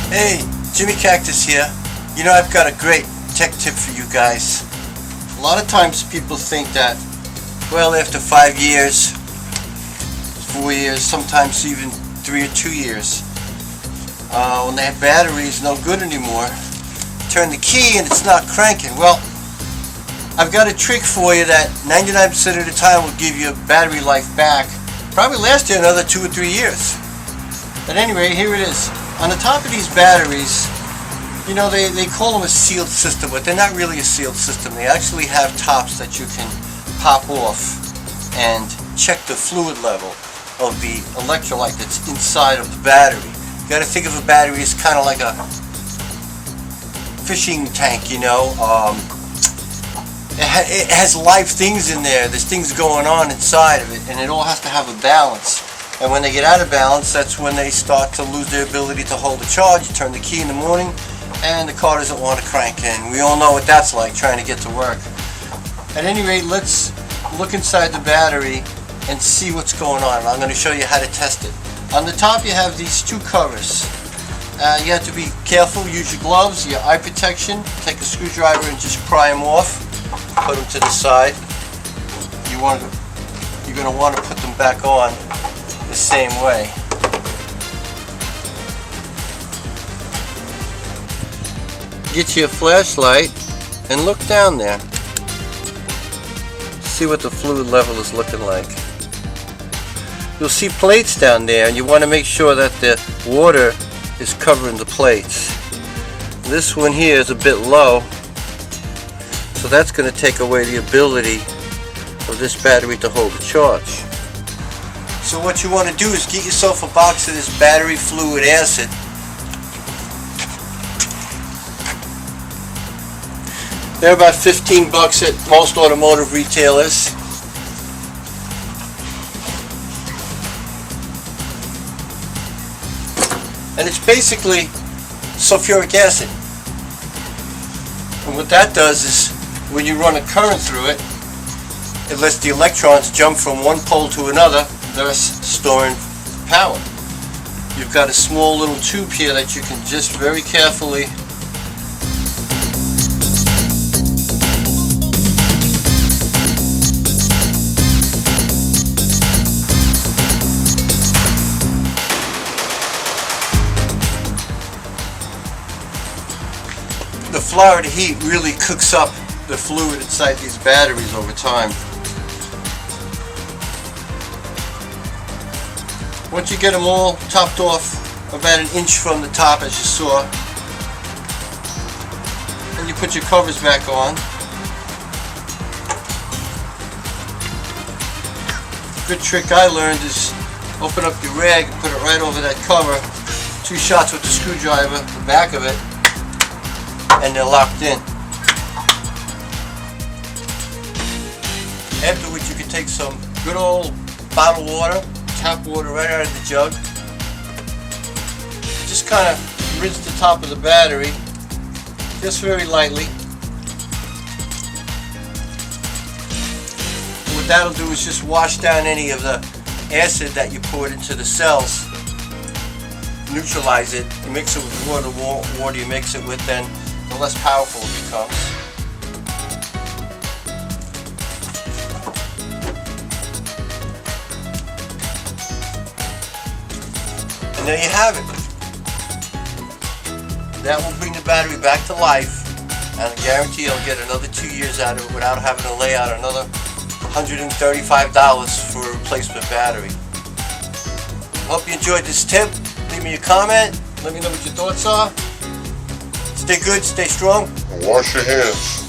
Hey, Jimi Cactus here. You know, I've got a great tech tip for you guys. A lot of times people think that, well, after 5 years, 4 years, sometimes even 3 or 2 years, when the battery is no good anymore, turn the key and it's not cranking. Well, I've got a trick for you that 99% of the time will give you battery life back. Probably last you another 2 or 3 years. At any rate, here it is. On the top of these batteries, you know, they call them a sealed system, but they're not really a sealed system. They actually have tops that you can pop off and check the fluid level of the electrolyte that's inside of the battery. You got to think of a battery as kind of like a fishing tank, you know. It has live things in there. There's things going on inside of it, and it all has to have a balance. And when they get out of balance, that's when they start to lose their ability to hold a charge. You turn the key in the morning, and the car doesn't want to crank in. We all know what that's like, trying to get to work. At any rate, let's look inside the battery and see what's going on. I'm going to show you how to test it. On the top, you have these two covers. You have to be careful. Use your gloves, your eye protection. Take a screwdriver and just pry them off. Put them to the side. You're going to want to put them back on the same way. Get you a flashlight and look down there. See what the fluid level is looking like. You'll see plates down there, and you want to make sure that the water is covering the plates. This one here is a bit low, so that's going to take away the ability of this battery to hold a charge. So what you want to do is get yourself a box of this battery fluid acid. They're about 15 bucks at most automotive retailers. And it's basically sulfuric acid. And what that does is, when you run a current through it, it lets the electrons jump from one pole to another, thus storing power. You've got a small little tube here that you can just very carefully the Florida heat really cooks up the fluid inside these batteries over time. Once you get them all topped off about an inch from the top, as you saw, and you put your covers back on. A good trick I learned is open up your rag and put it right over that cover. 2 shots with the screwdriver, the back of it, and they're locked in. Afterwards, you can take some good old bottled water, tap water right out of the jug. Just kind of rinse the top of the battery, just very lightly. What that'll do is just wash down any of the acid that you poured into the cells, neutralize it. You mix it with water you mix it with, then the less powerful it becomes. And there you have it. That will bring the battery back to life, and I guarantee you'll get another 2 years out of it without having to lay out another $135 for a replacement battery. Hope you enjoyed this tip. Leave me a comment. Let me know what your thoughts are. Stay good, stay strong. And wash your hands.